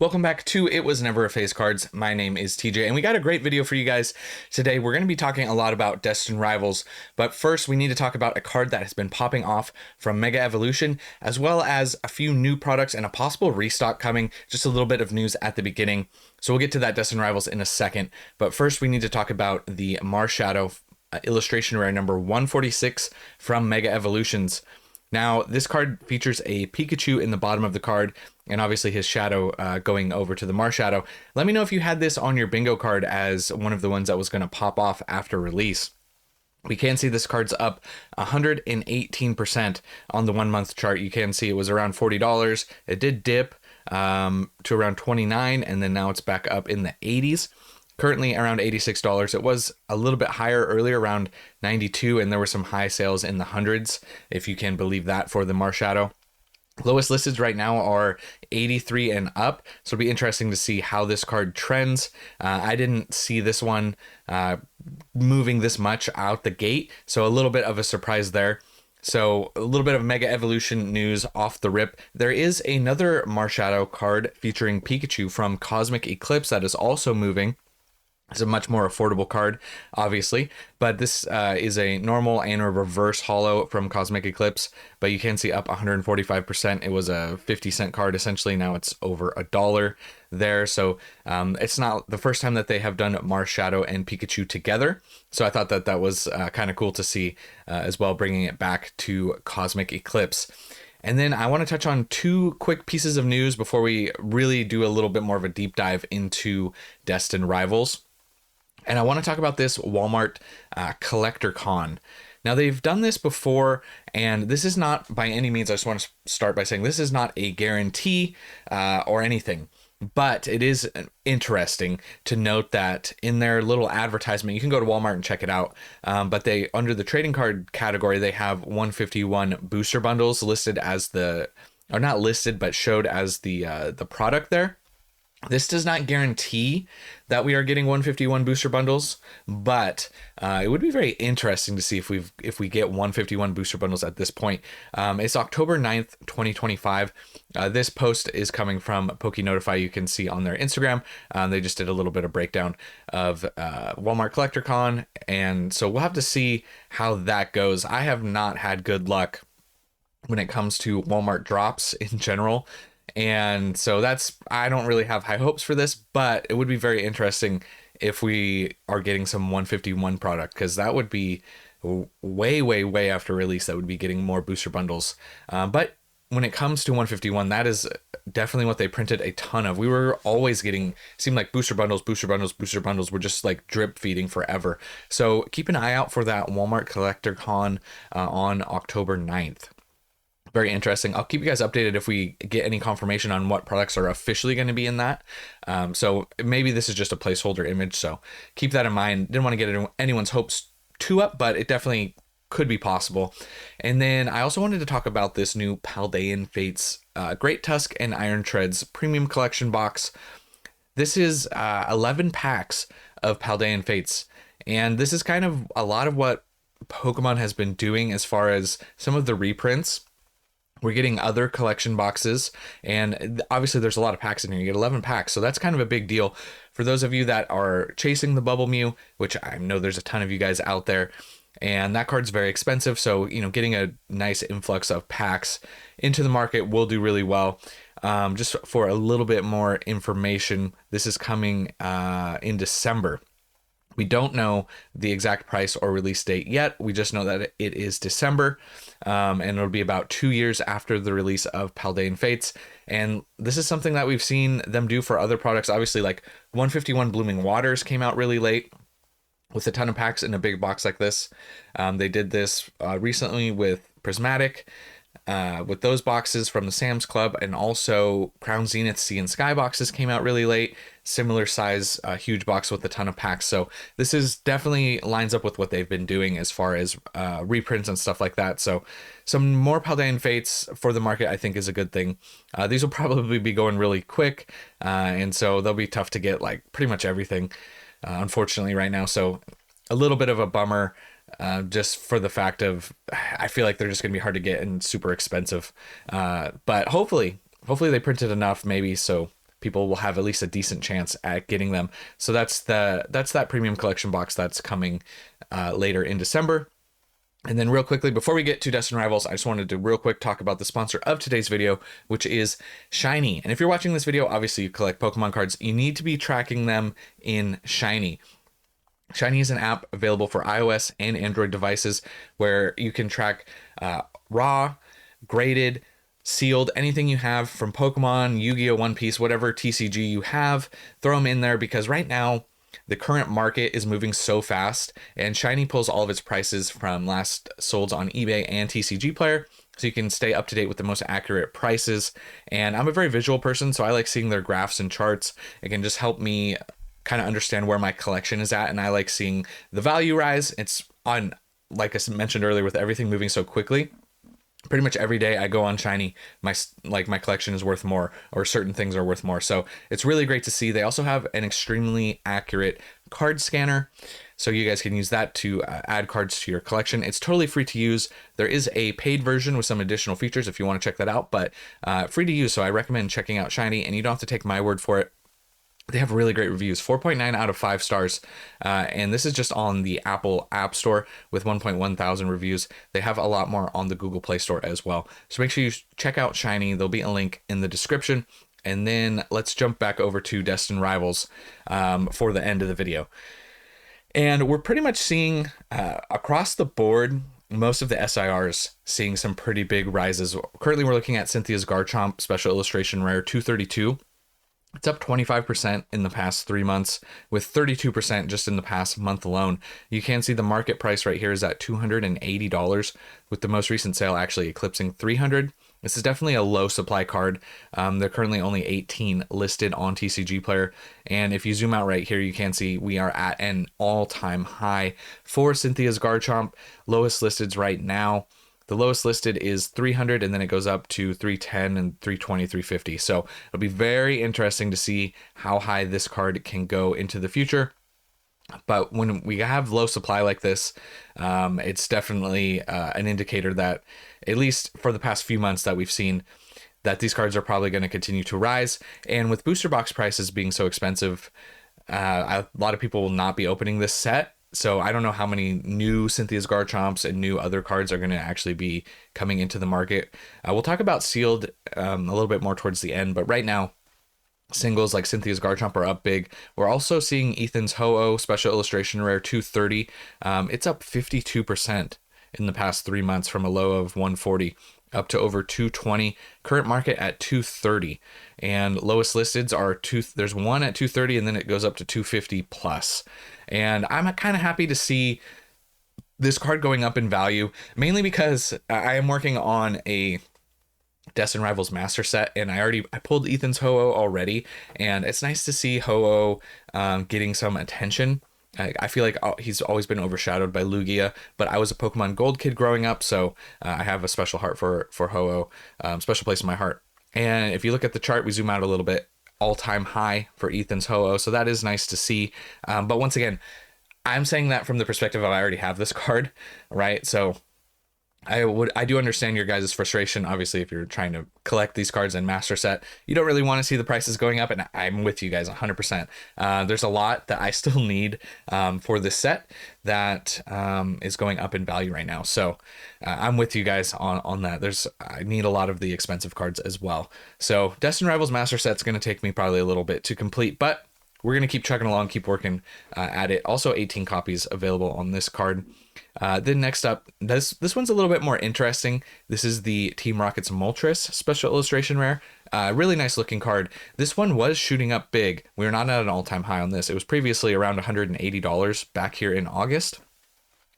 Welcome back to It Was Never a Phase Cards. My name is TJ, and we got a great video for you guys today. We're going to be talking a lot about Destined Rivals, but first we need to talk about a card that has been popping off from Mega Evolution, as well as a few new products and a possible restock coming. Just a little bit of news at the beginning. So we'll get to that Destined Rivals in a second, but first we need to talk about the Marshadow illustration rare number 146 from Mega Evolutions. Now, this card features a Pikachu in the bottom of the card, and obviously his shadow going over to the Marshadow. Let me know if you had this on your bingo card as one of the ones that was going to pop off after release. We can see this card's up 118% on the 1 month chart. You can see it was around $40. It did dip to around $29, and then now it's back up in the 80s. Currently around $86. It was a little bit higher earlier, around 92, and there were some high sales in the hundreds, if you can believe that, for the Marshadow. Lowest listed right now are 83 and up, so it'll be interesting to see how this card trends. I didn't see this one moving this much out the gate, so a little bit of a surprise there. So a little bit of Mega Evolution news off the rip. There is another Marshadow card featuring Pikachu from Cosmic Eclipse that is also moving. It's a much more affordable card, obviously, but this is a normal and a reverse holo from Cosmic Eclipse, but you can see up 145%. It was a 50-cent card, essentially. Now it's over $1 there, so it's not the first time that they have done Marshadow and Pikachu together, so I thought that that was kind of cool to see as well, bringing it back to Cosmic Eclipse. And then I want to touch on two quick pieces of news before we really do a little bit more of a deep dive into Destined Rivals. And I want to talk about this Walmart Collector Con. Now, they've done this before, and this is not by any means, I just want to start by saying this is not a guarantee or anything, but it is interesting to note that in their little advertisement, you can go to Walmart and check it out, but they, under the trading card category, they have 151 booster bundles listed as the, or not listed, but showed as the product there. This does not guarantee that we are getting 151 booster bundles, but it would be very interesting to see if we get 151 booster bundles at this point. It's October 9th, 2025. This post is coming from PokeNotify. You can see on their Instagram. They just did a little bit of breakdown of Walmart Collector Con, and so we'll have to see how that goes. I have not had good luck when it comes to Walmart drops in general. And so I don't really have high hopes for this, but it would be very interesting if we are getting some 151 product, because that would be way after release. That would be getting more booster bundles. But when it comes to 151, that is definitely what they printed a ton of. We were always getting, seemed like booster bundles were just like drip feeding forever. So keep an eye out for that Walmart Collector Con on October 9th. Very interesting. I'll keep you guys updated if we get any confirmation on what products are officially going to be in that. So maybe this is just a placeholder image, so keep that in mind. Didn't want to get anyone's hopes too up, but it definitely could be possible. And then I also wanted to talk about this new Paldean Fates Great Tusk and Iron Treads Premium Collection box. This is 11 packs of Paldean Fates, and this is kind of a lot of what Pokemon has been doing as far as some of the reprints. We're getting other collection boxes, and obviously there's a lot of packs in here. You get 11 packs, so that's kind of a big deal. For those of you that are chasing the Bubble Mew, which I know there's a ton of you guys out there, and that card's very expensive, so getting a nice influx of packs into the market will do really well. Just for a little bit more information, this is coming in December. We don't know the exact price or release date yet. We just know that it is December, and it'll be about 2 years after the release of Paldean Fates. And this is something that we've seen them do for other products. Obviously, like 151 Blooming Waters came out really late with a ton of packs in a big box like this. They did this recently with Prismatic, with those boxes from the Sam's Club, and also Crown Zenith Sea and Sky boxes came out really late. Similar size, huge box with a ton of packs. So this is definitely lines up with what they've been doing as far as reprints and stuff like that. So some more Paldean Fates for the market, I think, is a good thing. These will probably be going really quick, and so they'll be tough to get like pretty much everything, unfortunately, right now. So a little bit of a bummer. Just for the fact of, I feel like they're just going to be hard to get and super expensive. But hopefully they printed enough maybe so people will have at least a decent chance at getting them. So that's that premium collection box that's coming later in December. And then real quickly, before we get to Destined Rivals, I just wanted to real quick talk about the sponsor of today's video, which is Shiny. And if you're watching this video, obviously you collect Pokemon cards, you need to be tracking them in Shiny. Shiny is an app available for iOS and Android devices where you can track raw, graded, sealed, anything you have from Pokemon, Yu-Gi-Oh!, One Piece, whatever TCG you have, throw them in there, because right now the current market is moving so fast, and Shiny pulls all of its prices from last solds on eBay and TCG Player, so you can stay up to date with the most accurate prices. And I'm a very visual person, so I like seeing their graphs and charts. It can just help me kind of understand where my collection is at, and I like seeing the value rise. It's on, like I mentioned earlier, with everything moving so quickly, pretty much every day I go on Shiny, my collection is worth more, or certain things are worth more. So it's really great to see. They also have an extremely accurate card scanner, so you guys can use that to add cards to your collection. It's totally free to use. There is a paid version with some additional features if you want to check that out, but free to use. So I recommend checking out Shiny, and you don't have to take my word for it. They have really great reviews, 4.9 out of 5 stars. And this is just on the Apple App Store with 1.1 thousand reviews. They have a lot more on the Google Play Store as well. So make sure you check out Shiny. There'll be a link in the description. And then let's jump back over to Destined Rivals for the end of the video. And we're pretty much seeing across the board, most of the SIRs seeing some pretty big rises. Currently, we're looking at Cynthia's Garchomp Special Illustration Rare 232. It's up 25% in the past 3 months, with 32% just in the past month alone. You can see the market price right here is at $280, with the most recent sale actually eclipsing $300. This is definitely a low supply card. There are currently only 18 listed on TCG Player. And if you zoom out right here, you can see we are at an all-time high for Cynthia's Garchomp. Lowest listed right now, the lowest listed is 300, and then it goes up to 310 and 320, 350. So it'll be very interesting to see how high this card can go into the future. But when we have low supply like this, it's definitely an indicator that, at least for the past few months that we've seen, that these cards are probably going to continue to rise. And with booster box prices being so expensive, a lot of people will not be opening this set. So I don't know how many new Cynthia's Garchomps and new other cards are going to actually be coming into the market. We'll talk about sealed a little bit more towards the end, but right now, singles like Cynthia's Garchomp are up big. We're also seeing Ethan's Ho-Oh Special Illustration Rare 230. It's up 52% in the past 3 months, from a low of 140 up to over 220. Current market at 230, and lowest listeds are there's one at 230, and then it goes up to 250 plus. And I'm kind of happy to see this card going up in value, mainly because I am working on a Destined Rivals Master Set, and I pulled Ethan's Ho-Oh already, and it's nice to see Ho-Oh getting some attention. I feel like he's always been overshadowed by Lugia, but I was a Pokemon Gold kid growing up, so I have a special heart for Ho-Oh, special place in my heart. And if you look at the chart, we zoom out a little bit, all-time high for Ethan's Ho-Oh, so that is nice to see. But once again, I'm saying that from the perspective of I already have this card, right? So I do understand your guys' frustration. Obviously, if you're trying to collect these cards in Master Set, you don't really want to see the prices going up, and I'm with you guys 100%. There's a lot that I still need for this set that is going up in value right now. So I'm with you guys on that. I need a lot of the expensive cards as well. So Destined Rivals Master Set's going to take me probably a little bit to complete, but we're going to keep chugging along, keep working at it. Also 18 copies available on this card. Then next up, this one's a little bit more interesting. This is the Team Rocket's Moltres Special Illustration Rare. Really nice looking card. This one was shooting up big. We were not at an all-time high on this. It was previously around $180 back here in August.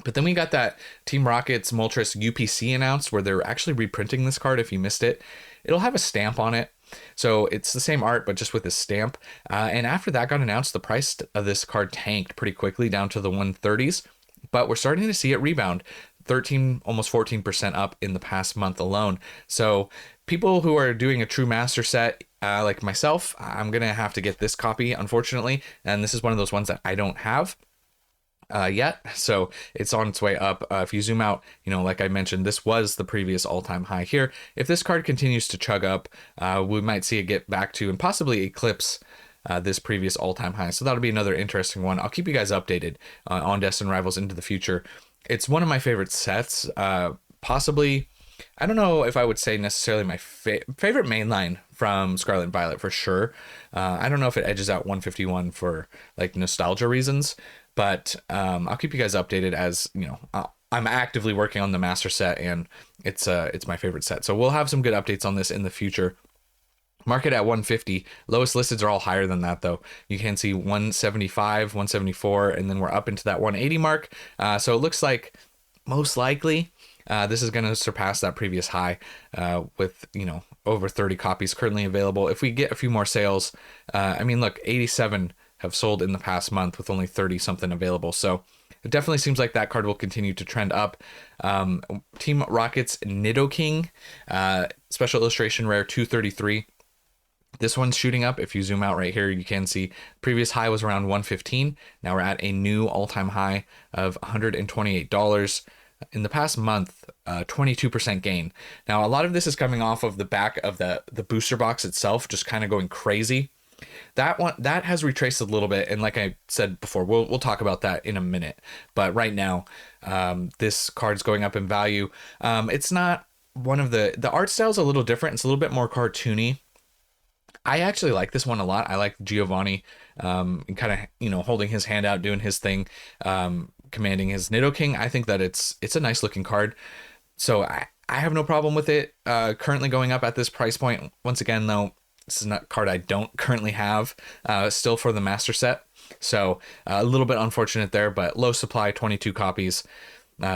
But then we got that Team Rocket's Moltres UPC announced, where they're actually reprinting this card. If you missed it, it'll have a stamp on it. So it's the same art, but just with a stamp. And after that got announced, the price of this card tanked pretty quickly down to the 130s. But we're starting to see it rebound, 13, almost 14% up in the past month alone. So people who are doing a true master set, like myself, I'm going to have to get this copy, unfortunately. And this is one of those ones that I don't have. yet. So it's on its way up. If you zoom out, like I mentioned, this was the previous all-time high here. If this card continues to chug up, we might see it get back to and possibly eclipse this previous all-time high. So that'll be another interesting one. I'll keep you guys updated on Destined Rivals into the future. It's one of my favorite sets. Possibly, I don't know if I would say necessarily my favorite mainline from Scarlet and Violet for sure. I don't know if it edges out 151 for like nostalgia reasons, but I'll keep you guys updated as I'm actively working on the master set, and it's my favorite set. So we'll have some good updates on this in the future. Market at 150. Lowest listeds are all higher than that, though. You can see 175, 174, and then we're up into that 180 mark. So it looks like most likely this is going to surpass that previous high with, over 30 copies currently available. If we get a few more sales, I mean, look, 87 have sold in the past month with only 30 something available. So it definitely seems like that card will continue to trend up. Team Rocket's Nidoking, special illustration rare 233. This one's shooting up. If you zoom out right here, you can see previous high was around 115. Now we're at a new all-time high of $128. In the past month, 22% gain. Now, a lot of this is coming off of the back of the booster box itself, just kind of going crazy. That has retraced a little bit, and like I said before, we'll talk about that in a minute. But right now, this card's going up in value. It's not one of the art style's a little different. It's a little bit more cartoony. I actually like this one a lot. I like Giovanni, kind of, holding his hand out, doing his thing, commanding his Nidoking. I think that it's a nice looking card. So I have no problem with it currently going up at this price point. Once again, though, this is not a card I don't currently have still for the master set. So a little bit unfortunate there, but low supply, 22 copies.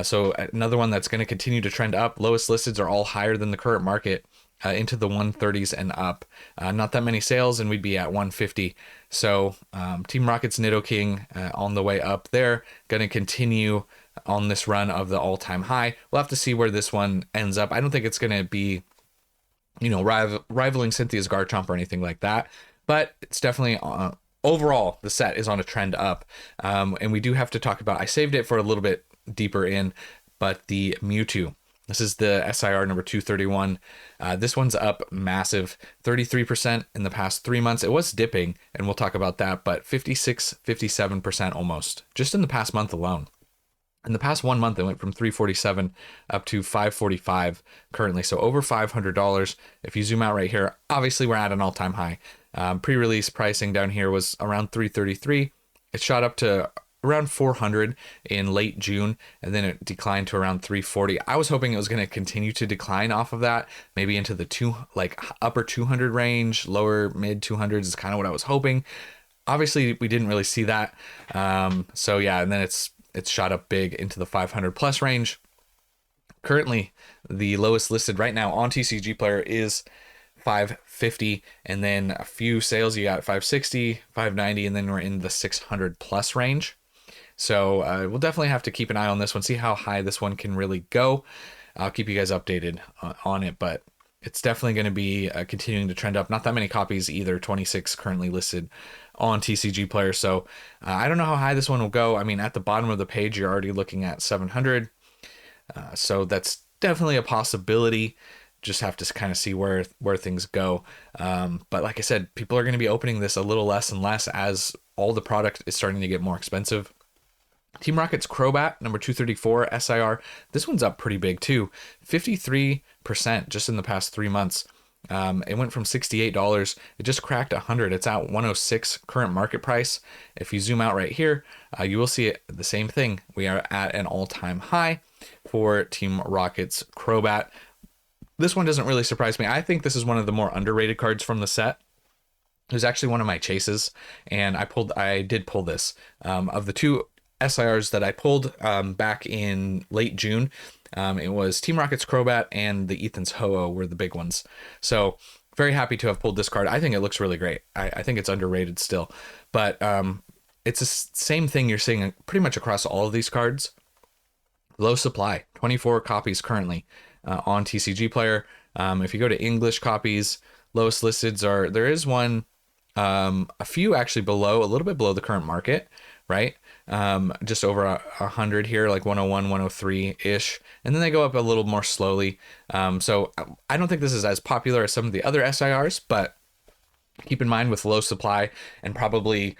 So another one that's going to continue to trend up. Lowest listeds are all higher than the current market. Into the 130s and up. Not that many sales, and we'd be at 150. So Team Rocket's Nidoking on the way up there, going to continue on this run of the all-time high. We'll have to see where this one ends up. I don't think it's going to be, rivaling Cynthia's Garchomp or anything like that, but it's definitely overall the set is on a trend up. And we do have to talk about, I saved it for a little bit deeper in, but the Mewtwo. This is the SIR number 231. This one's up massive, 33% in the past 3 months. It was dipping, and we'll talk about that, but 56, 57% almost, just in the past month alone. In the past 1 month, it went from 347 up to 545 currently, so over $500. If you zoom out right here, obviously we're at an all-time high. Pre-release pricing down here was around 333. It shot up to around 400 in late June, and then it declined to around 340. I was hoping it was going to continue to decline off of that, maybe into the upper 200 range, lower mid 200s is kind of what I was hoping. Obviously, we didn't really see that. So yeah, and then it's shot up big into the 500 plus range. Currently, the lowest listed right now on TCG Player is 550, and then a few sales, you got 560, 590, and then we're in the 600 plus range. So we'll definitely have to keep an eye on this one, see how high this one can really go. I'll keep you guys updated on it, but it's definitely going to be continuing to trend up. Not that many copies either, 26 currently listed on TCG Player. So I don't know how high this one will go. I mean, at the bottom of the page, you're already looking at 700. So that's definitely a possibility. Just have to kind of see where things go. But like I said, people are going to be opening this a little less and less as all the product is starting to get more expensive. Team Rocket's Crobat, number 234, SIR. This one's up pretty big too. 53% just in the past 3 months. It went from $68. It just cracked 100. It's at 106 current market price. If you zoom out right here, you will see it, the same thing. We are at an all-time high for Team Rocket's Crobat. This one doesn't really surprise me. I think this is one of the more underrated cards from the set. It was actually one of my chases, and I did pull this. Of the two SIRs that I pulled back in late June, it was Team Rocket's Crobat and the Ethan's Ho-Oh were the big ones. So very happy to have pulled this card. I think it looks really great. I think it's underrated still, but it's the same thing you're seeing pretty much across all of these cards. Low supply, 24 copies currently on TCG Player. If you go to English copies, lowest listeds there is one, a few actually a little bit below the current market right? Just over 100 here, like 101, 103 ish, and then they go up a little more slowly. So I don't think this is as popular as some of the other SIRs, but keep in mind with low supply and probably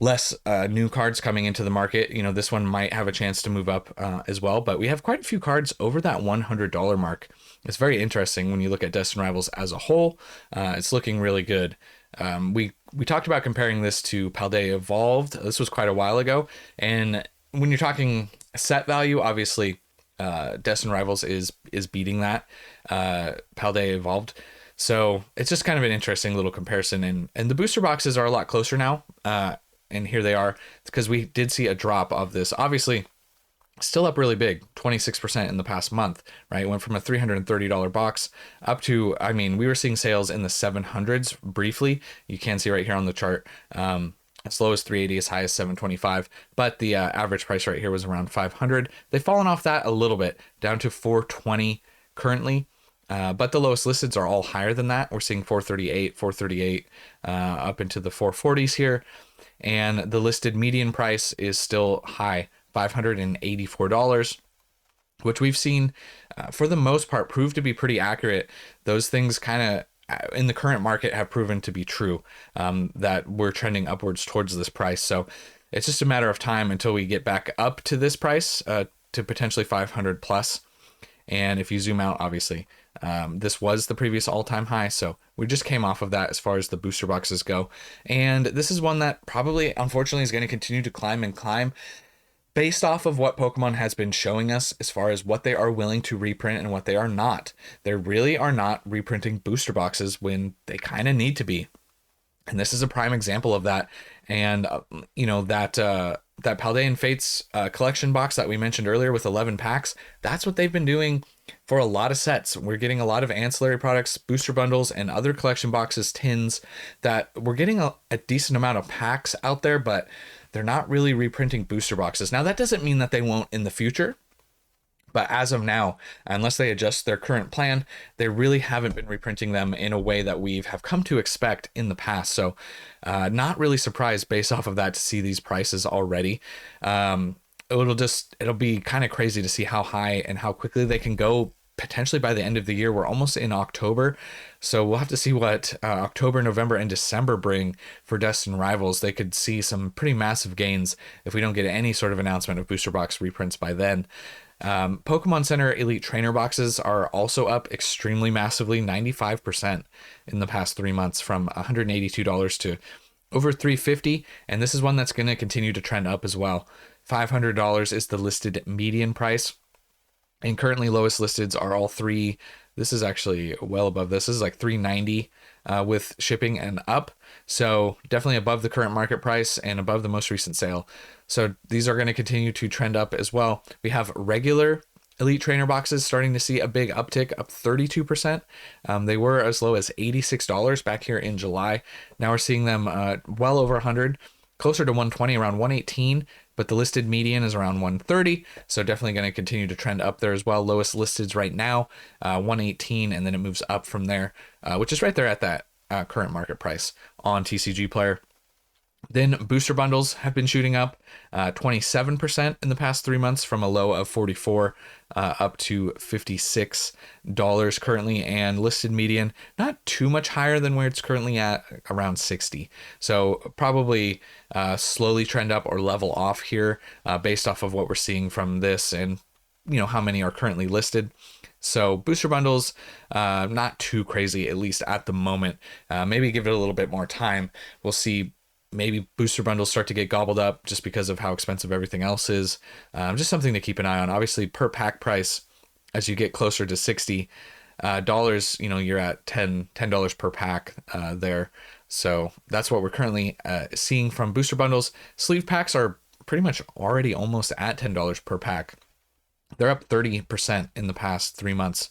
less new cards coming into the market, this one might have a chance to move up as well. But we have quite a few cards over that $100 mark. It's very interesting when you look at Destined Rivals as a whole. It's looking really good. We talked about comparing this to Paldea Evolved. This was quite a while ago. And when you're talking set value, obviously Destined Rivals is beating that Paldea Evolved. So it's just kind of an interesting little comparison. And the booster boxes are a lot closer now. And here they are, because we did see a drop of this. Obviously, still up really big, 26% in the past month, right? It went from a $330 box up to, I mean, we were seeing sales in the 700s briefly. You can see right here on the chart, as low as 380, as high as 725. But the average price right here was around 500. They've fallen off that a little bit, down to 420 currently. But the lowest listeds are all higher than that. We're seeing 438, 438, up into the 440s here. And the listed median price is still high, $584, which we've seen for the most part prove to be pretty accurate. Those things kind of in the current market have proven to be true, that we're trending upwards towards this price. So it's just a matter of time until we get back up to this price, to potentially 500 plus. And if you zoom out, obviously, this was the previous all-time high. So we just came off of that as far as the booster boxes go. And this is one that probably, unfortunately, is going to continue to climb and climb based off of what Pokemon has been showing us as far as what they are willing to reprint and what they are not. They really are not reprinting booster boxes when they kind of need to be. And this is a prime example of that. And, that Paldean Fates collection box that we mentioned earlier with 11 packs, that's what they've been doing for a lot of sets. We're getting a lot of ancillary products, booster bundles, and other collection boxes, tins, that we're getting a decent amount of packs out there, but they're not really reprinting booster boxes. Now, that doesn't mean that they won't in the future. But as of now, unless they adjust their current plan, they really haven't been reprinting them in a way that we have come to expect in the past. So not really surprised based off of that to see these prices already. It'll be kind of crazy to see how high and how quickly they can go potentially by the end of the year. We're almost in October. So we'll have to see what October, November, and December bring for Destined Rivals. They could see some pretty massive gains if we don't get any sort of announcement of booster box reprints by then. Pokemon Center Elite Trainer boxes are also up extremely massively, 95% in the past 3 months, from $182 to over $350. And this is one that's going to continue to trend up as well. $500 is the listed median price. And currently lowest listeds are all three. This is actually well above this. This is like $390 with shipping and up. So definitely above the current market price and above the most recent sale. So these are going to continue to trend up as well. We have regular Elite Trainer boxes starting to see a big uptick, up 32%. They were as low as $86 back here in July. Now we're seeing them well over 100, closer to 120, around 118. But the listed median is around 130, so definitely going to continue to trend up there as well. Lowest listeds right now, 118, and then it moves up from there, which is right there at that current market price on TCG Player. Then booster bundles have been shooting up 27% in the past 3 months, from a low of 44 up to $56 currently, and listed median not too much higher than where it's currently at, around 60. So probably slowly trend up or level off here based off of what we're seeing from this and how many are currently listed. So booster bundles, not too crazy, at least at the moment. Maybe give it a little bit more time. We'll see. Maybe booster bundles start to get gobbled up just because of how expensive everything else is. Just something to keep an eye on. Obviously, per pack price, as you get closer to $60, you're at $10 per pack there. So that's what we're currently seeing from booster bundles. Sleeve packs are pretty much already almost at $10 per pack. They're up 30% in the past 3 months,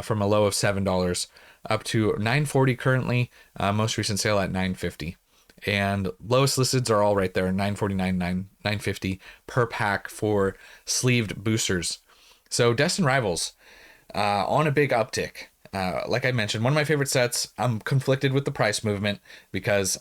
from a low of $7 up to $9.40 currently. Most recent sale at $9.50. And lowest listeds are all right there, $9.49, $9.50 per pack for sleeved boosters. So Destined Rivals on a big uptick. Like I mentioned, one of my favorite sets. I'm conflicted with the price movement because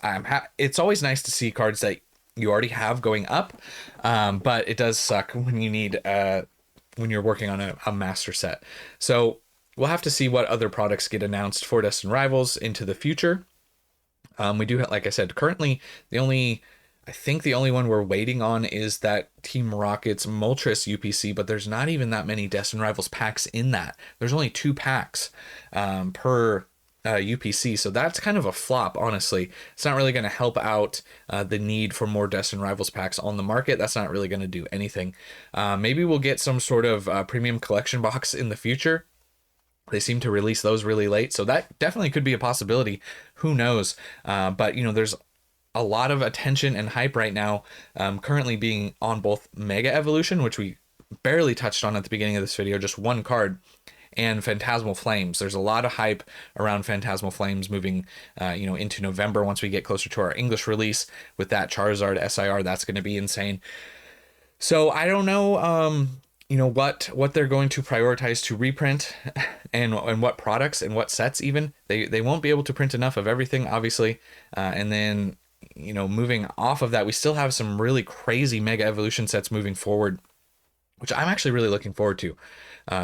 it's always nice to see cards that you already have going up. But it does suck when you need when you're working on a master set. So we'll have to see what other products get announced for Destined Rivals into the future. We do, like I said, currently I think the only one we're waiting on is that Team Rocket's Moltres UPC, but there's not even that many Destined Rivals packs in that. There's only 2 packs per UPC, so that's kind of a flop, honestly. It's not really going to help out the need for more Destined Rivals packs on the market. That's not really going to do anything. Maybe we'll get some sort of premium collection box in the future. They seem to release those really late, so that definitely could be a possibility. Who knows? But, there's a lot of attention and hype right now, currently being on both Mega Evolution, which we barely touched on at the beginning of this video, just one card, and Phantasmal Flames. There's a lot of hype around Phantasmal Flames moving, into November once we get closer to our English release with that Charizard SIR. That's going to be insane. So I don't know, what they're going to prioritize to reprint and what products and what sets even. They won't be able to print enough of everything, obviously. And then, moving off of that, we still have some really crazy Mega Evolution sets moving forward, which I'm actually really looking forward to.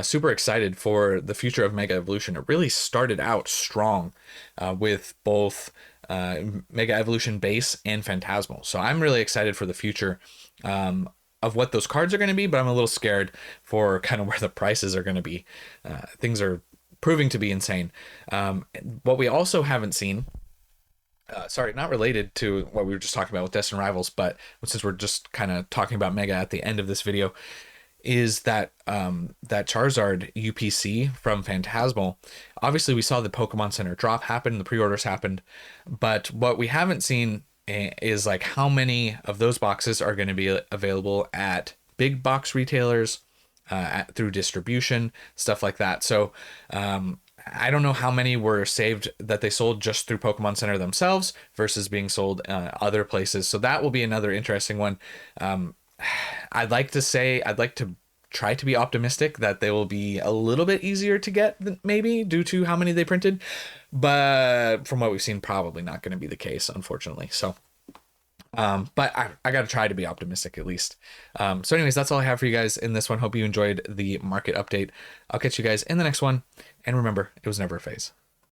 Super excited for the future of Mega Evolution. It really started out strong with both Mega Evolution Base and Phantasmal. So I'm really excited for the future of what those cards are going to be, but I'm a little scared for kind of where the prices are going to be. Things are proving to be insane. What we also haven't seen, sorry, not related to what we were just talking about with Destined Rivals, but since we're just kind of talking about Mega at the end of this video, is that that Charizard UPC from Phantasmal. Obviously, we saw the Pokemon Center drop happen, the pre-orders happened, but what we haven't seen is like how many of those boxes are going to be available at big box retailers, through distribution, stuff like that. So I don't know how many were saved that they sold just through Pokemon Center themselves versus being sold other places. So that will be another interesting one. I'd like to try to be optimistic that they will be a little bit easier to get, maybe due to how many they printed, but from what we've seen, probably not going to be the case, unfortunately. So but I got to try to be optimistic at least. So anyways, that's all I have for you guys in this one. Hope you enjoyed the market update. I'll catch you guys in the next one, and remember, it was never a phase.